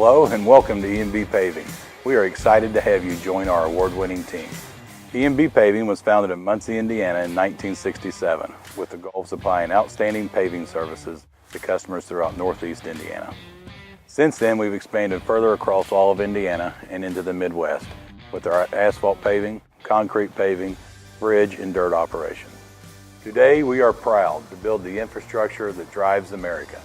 Hello and welcome to E&B Paving. We are excited to have you join our award-winning team. E&B Paving was founded in Muncie, Indiana in 1967 with the goal of supplying outstanding paving services to customers throughout Northeast Indiana. Since then, we've expanded further across all of Indiana and into the Midwest with our asphalt paving, concrete paving, bridge, and dirt operations. Today, we are proud to build the infrastructure that drives America.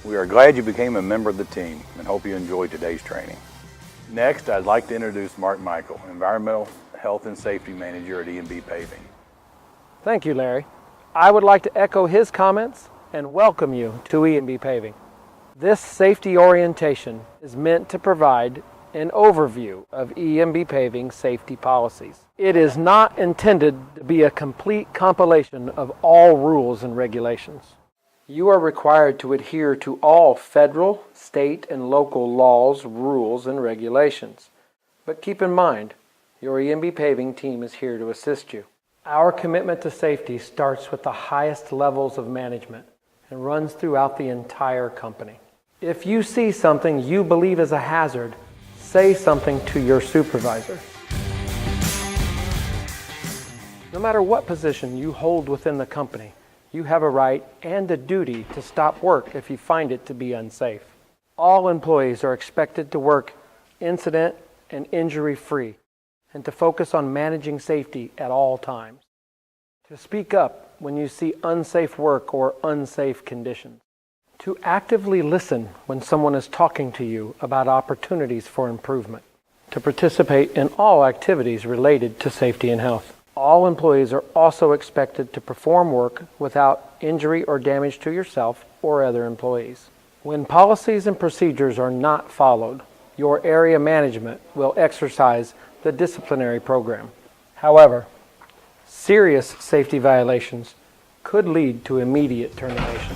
We are glad you became a member of the team and hope you enjoyed today's training. Next, I'd like to introduce Mark Michael, Environmental Health and Safety Manager at E&B Paving. Thank you, Larry. I would like to echo his comments and welcome you to E&B Paving. This safety orientation is meant to provide an overview of E&B Paving safety policies. It is not intended to be a complete compilation of all rules and regulations. You are required to adhere to all federal, state, and local laws, rules, and regulations. But keep in mind, your E&B Paving team is here to assist you. Our commitment to safety starts with the highest levels of management and runs throughout the entire company. If you see something you believe is a hazard, say something to your supervisor. No matter what position you hold within the company, you have a right and a duty to stop work if you find it to be unsafe. All employees are expected to work incident and injury-free and to focus on managing safety at all times. To speak up when you see unsafe work or unsafe conditions. To actively listen when someone is talking to you about opportunities for improvement. To participate in all activities related to safety and health. All employees are also expected to perform work without injury or damage to yourself or other employees. When policies and procedures are not followed, your area management will exercise the disciplinary program. However, serious safety violations could lead to immediate termination.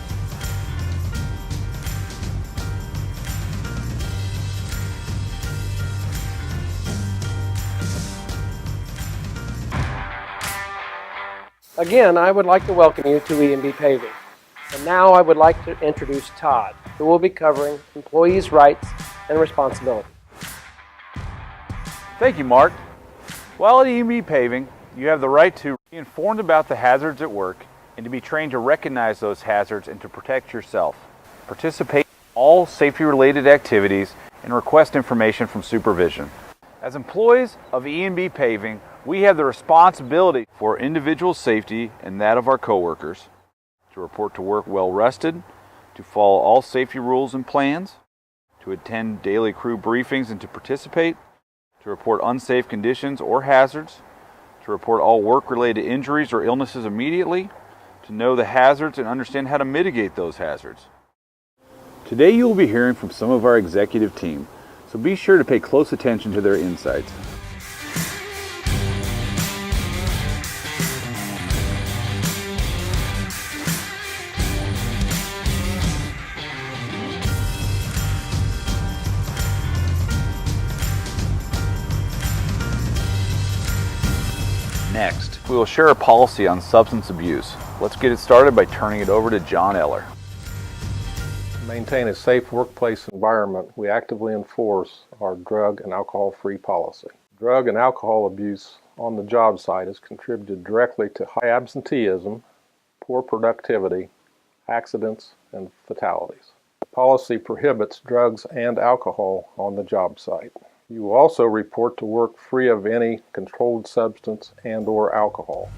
Again, I would like to welcome you to E&B Paving. And now I would like to introduce Todd, who will be covering employees' rights and responsibilities. Thank you, Mark. While at E&B Paving, you have the right to be informed about the hazards at work and to be trained to recognize those hazards and to protect yourself. Participate in all safety-related activities and request information from supervision. As employees of E&B Paving, we have the responsibility for individual safety and that of our coworkers, to report to work well rested, to follow all safety rules and plans, to attend daily crew briefings and to participate, to report unsafe conditions or hazards, to report all work-related injuries or illnesses immediately, to know the hazards and understand how to mitigate those hazards. Today you will be hearing from some of our executive team, so be sure to pay close attention to their insights. Next, we will share a policy on substance abuse. Let's get it started by turning it over to John Eller. To maintain a safe workplace environment, we actively enforce our drug and alcohol-free policy. Drug and alcohol abuse on the job site has contributed directly to high absenteeism, poor productivity, accidents, and fatalities. The policy prohibits drugs and alcohol on the job site. You will also report to work free of any controlled substance and/or alcohol.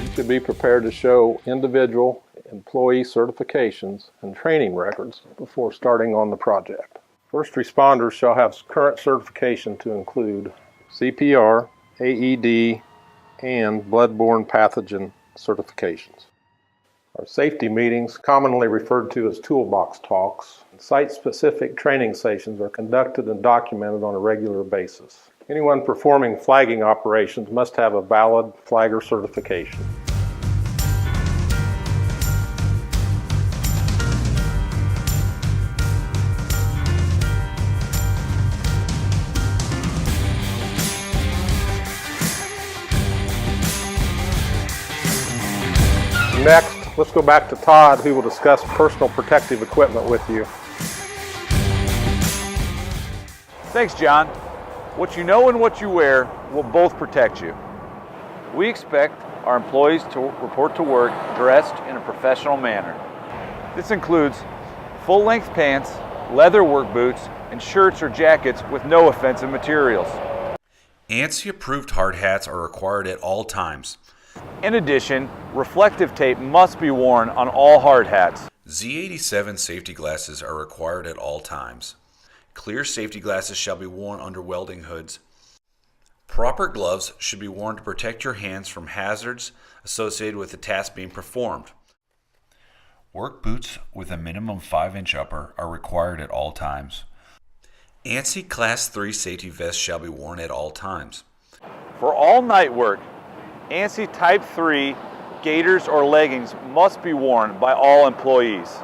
You should be prepared to show individual employee certifications and training records before starting on the project. First responders shall have current certification to include CPR, AED, and bloodborne pathogen certifications. Our safety meetings, commonly referred to as toolbox talks, site-specific training sessions are conducted and documented on a regular basis. Anyone performing flagging operations must have a valid flagger certification. Next, let's go back to Todd, who will discuss personal protective equipment with you. Thanks, John. What you know and what you wear will both protect you. We expect our employees to report to work dressed in a professional manner. This includes full-length pants, leather work boots, and shirts or jackets with no offensive materials. ANSI-approved hard hats are required at all times. In addition, reflective tape must be worn on all hard hats. Z87 safety glasses are required at all times. Clear safety glasses shall be worn under welding hoods. Proper gloves should be worn to protect your hands from hazards associated with the task being performed. Work boots with a minimum 5-inch upper are required at all times. ANSI Class 3 safety vests shall be worn at all times. For all night work, ANSI Type 3 gaiters or leggings must be worn by all employees.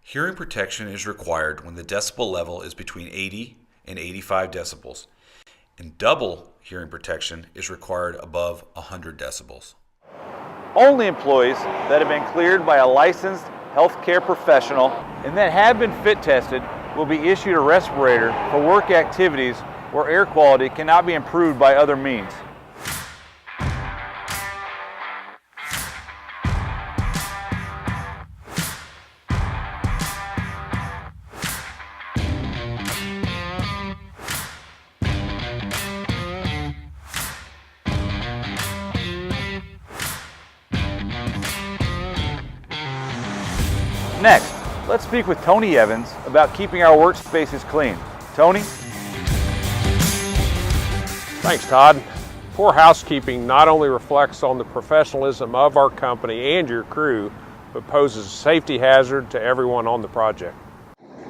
Hearing protection is required when the decibel level is between 80 and 85 decibels, and double hearing protection is required above 100 decibels. Only employees that have been cleared by a licensed healthcare professional and that have been fit tested will be issued a respirator for work activities where air quality cannot be improved by other means. Next, let's speak with Tony Evans about keeping our workspaces clean. Tony? Thanks, Todd. Poor housekeeping not only reflects on the professionalism of our company and your crew, but poses a safety hazard to everyone on the project.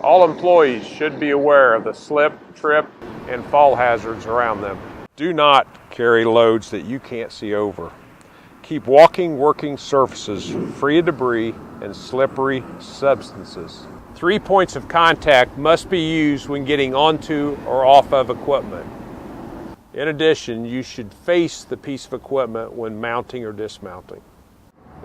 All employees should be aware of the slip, trip, and fall hazards around them. Do not carry loads that you can't see over. Keep walking, working surfaces free of debris and slippery substances. 3 points of contact must be used when getting onto or off of equipment. In addition, you should face the piece of equipment when mounting or dismounting.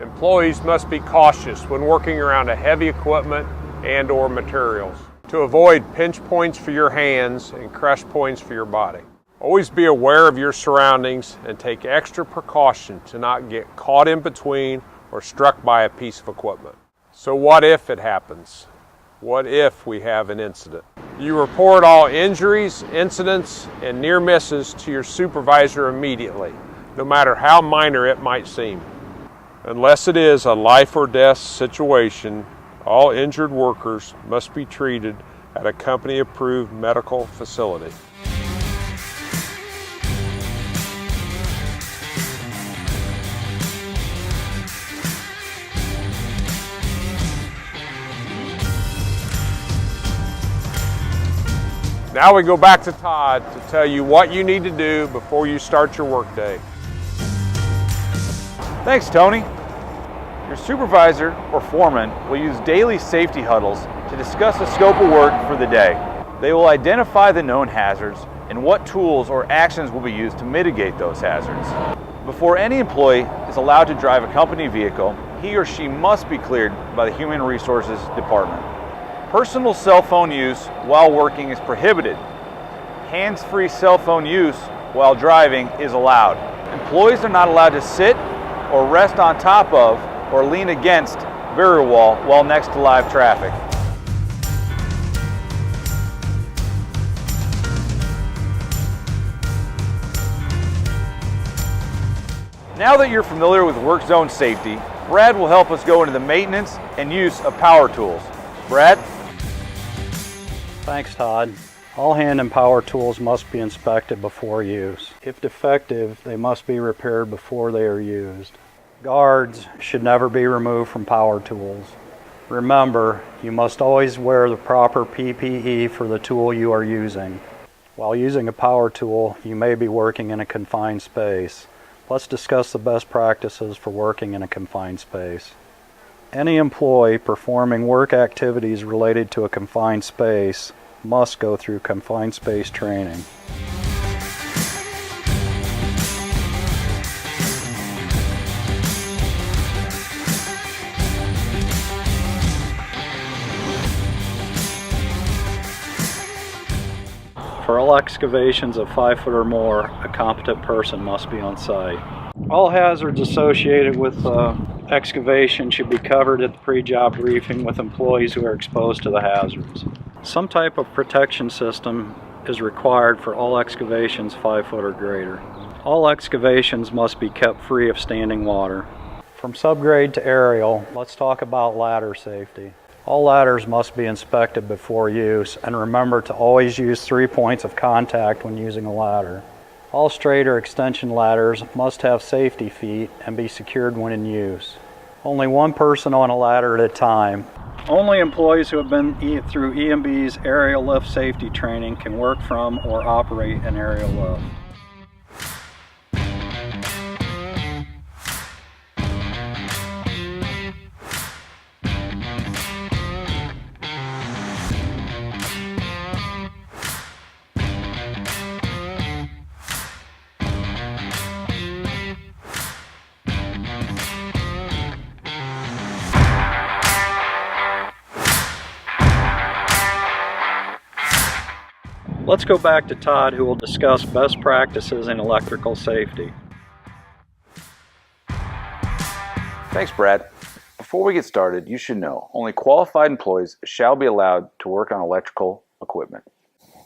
Employees must be cautious when working around a heavy equipment and or materials to avoid pinch points for your hands and crush points for your body. Always be aware of your surroundings and take extra precaution to not get caught in between or struck by a piece of equipment. So what if it happens? What if we have an incident? You report all injuries, incidents, and near misses to your supervisor immediately, no matter how minor it might seem. Unless it is a life or death situation, all injured workers must be treated at a company-approved medical facility. Now we go back to Todd to tell you what you need to do before you start your workday. Thanks, Tony. Your supervisor or foreman will use daily safety huddles to discuss the scope of work for the day. They will identify the known hazards and what tools or actions will be used to mitigate those hazards. Before any employee is allowed to drive a company vehicle, he or she must be cleared by the Human Resources Department. Personal cell phone use while working is prohibited. Hands-free cell phone use while driving is allowed. Employees are not allowed to sit or rest on top of or lean against barrier wall while next to live traffic. Now that you're familiar with work zone safety, Brad will help us go into the maintenance and use of power tools. Brad? Thanks, Todd. All hand and power tools must be inspected before use. If defective, they must be repaired before they are used. Guards should never be removed from power tools. Remember, you must always wear the proper PPE for the tool you are using. While using a power tool, you may be working in a confined space. Let's discuss the best practices for working in a confined space. Any employee performing work activities related to a confined space must go through confined space training. For all excavations of 5 foot or more, a competent person must be on site. All hazards associated with excavation should be covered at the pre-job briefing with employees who are exposed to the hazards. Some type of protection system is required for all excavations 5 foot or greater. All excavations must be kept free of standing water. From subgrade to aerial, let's talk about ladder safety. All ladders must be inspected before use, and remember to always use 3 points of contact when using a ladder. All straight or extension ladders must have safety feet and be secured when in use. Only one person on a ladder at a time. Only employees who have been through EMB's aerial lift safety training can work from or operate an aerial lift. Let's go back to Todd, who will discuss best practices in electrical safety. Thanks, Brad. Before we get started, you should know only qualified employees shall be allowed to work on electrical equipment.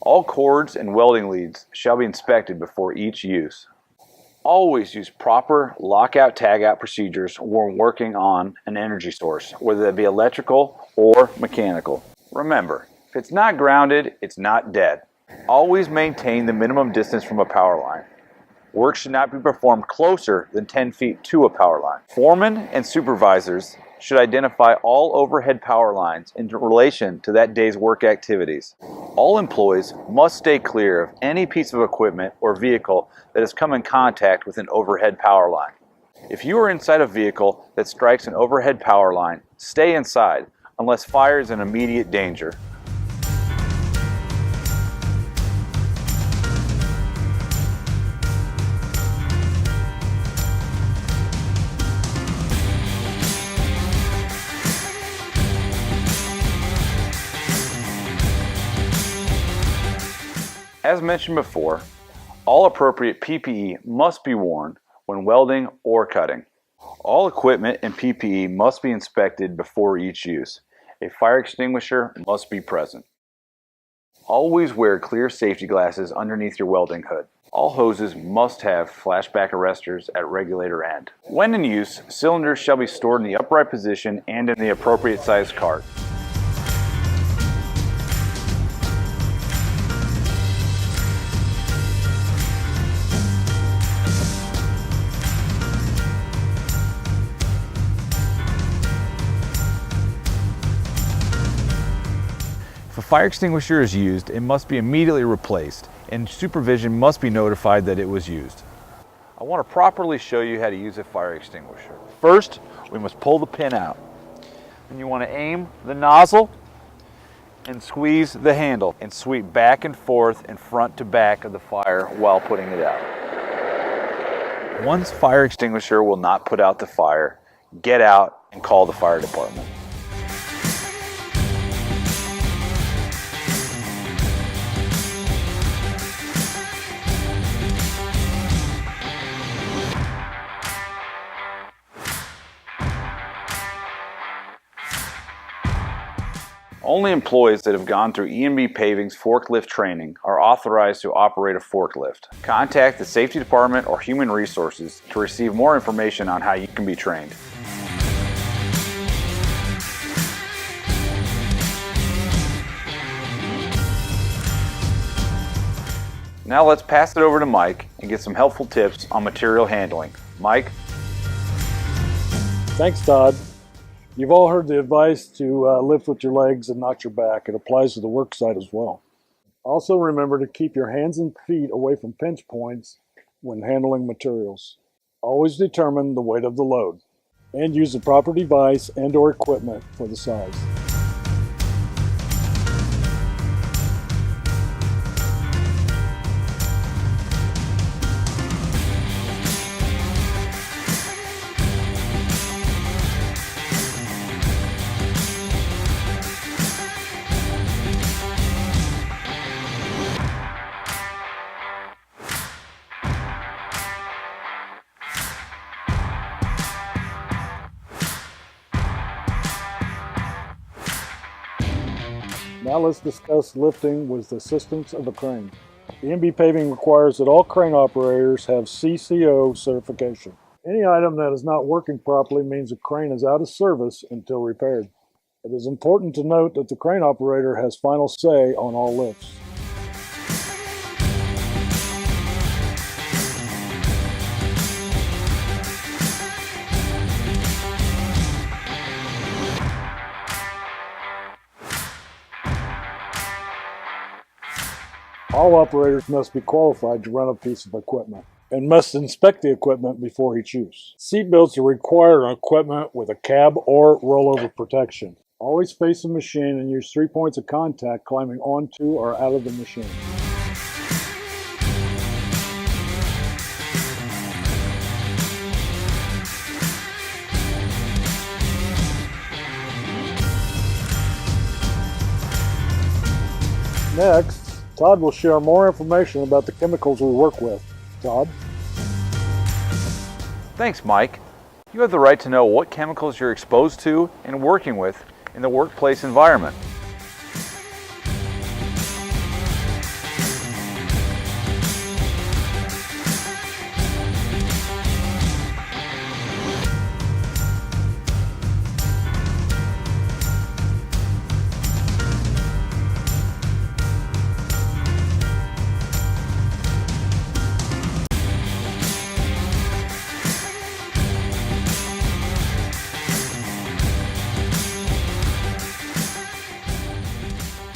All cords and welding leads shall be inspected before each use. Always use proper lockout tagout procedures when working on an energy source, whether that be electrical or mechanical. Remember, if it's not grounded, it's not dead. Always maintain the minimum distance from a power line. Work should not be performed closer than 10 feet to a power line. Foremen and supervisors should identify all overhead power lines in relation to that day's work activities. All employees must stay clear of any piece of equipment or vehicle that has come in contact with an overhead power line. If you are inside a vehicle that strikes an overhead power line, stay inside unless fire is in immediate danger. As mentioned before, all appropriate PPE must be worn when welding or cutting. All equipment and PPE must be inspected before each use. A fire extinguisher must be present. Always wear clear safety glasses underneath your welding hood. All hoses must have flashback arresters at regulator end. When in use, cylinders shall be stored in the upright position and in the appropriate size cart. If a fire extinguisher is used, it must be immediately replaced, and supervision must be notified that it was used. I want to properly show you how to use a fire extinguisher. First, we must pull the pin out. Then you want to aim the nozzle and squeeze the handle and sweep back and forth and front to back of the fire while putting it out. One fire extinguisher will not put out the fire. Get out and call the fire department. Only employees that have gone through EMB Paving's forklift training are authorized to operate a forklift. Contact the Safety Department or Human Resources to receive more information on how you can be trained. Now let's pass it over to Mike and get some helpful tips on material handling. Mike? Thanks, Todd. You've all heard the advice to lift with your legs and not your back. It applies to the work site as well. Also remember to keep your hands and feet away from pinch points when handling materials. Always determine the weight of the load and use the proper device and/or equipment for the size. Now let's discuss lifting with the assistance of a crane. E&B Paving requires that all crane operators have CCO certification. Any item that is not working properly means the crane is out of service until repaired. It is important to note that the crane operator has final say on all lifts. All operators must be qualified to run a piece of equipment and must inspect the equipment before each use. Seat belts are required on equipment with a cab or rollover protection. Always face the machine and use 3 points of contact climbing onto or out of the machine. Next, Todd will share more information about the chemicals we work with. Todd? Thanks, Mike. You have the right to know what chemicals you're exposed to and working with in the workplace environment.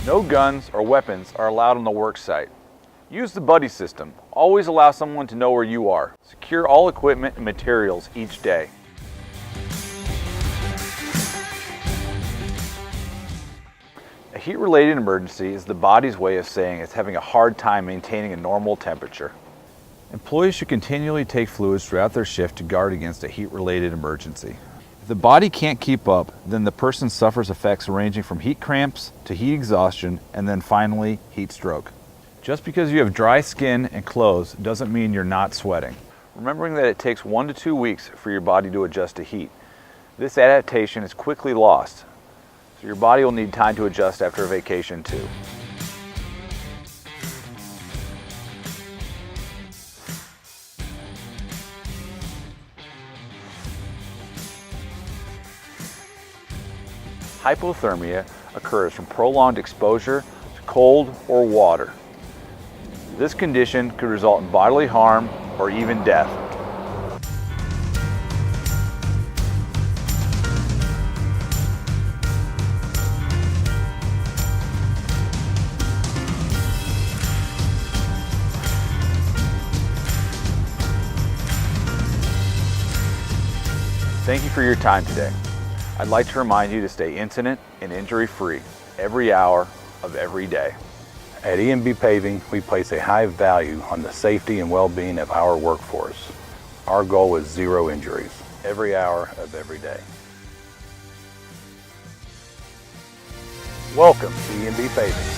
No guns or weapons are allowed on the work site. Use the buddy system. Always allow someone to know where you are. Secure all equipment and materials each day. A heat-related emergency is the body's way of saying it's having a hard time maintaining a normal temperature. Employees should continually take fluids throughout their shift to guard against a heat-related emergency. If the body can't keep up, then the person suffers effects ranging from heat cramps to heat exhaustion and then finally heat stroke. Just because you have dry skin and clothes doesn't mean you're not sweating. Remembering that it takes 1 to 2 weeks for your body to adjust to heat. This adaptation is quickly lost, so your body will need time to adjust after a vacation too. Hypothermia occurs from prolonged exposure to cold or water. This condition could result in bodily harm or even death. Thank you for your time today. I'd like to remind you to stay incident and injury-free every hour of every day. At E&B Paving, we place a high value on the safety and well-being of our workforce. Our goal is 0 injuries every hour of every day. Welcome to E&B Paving.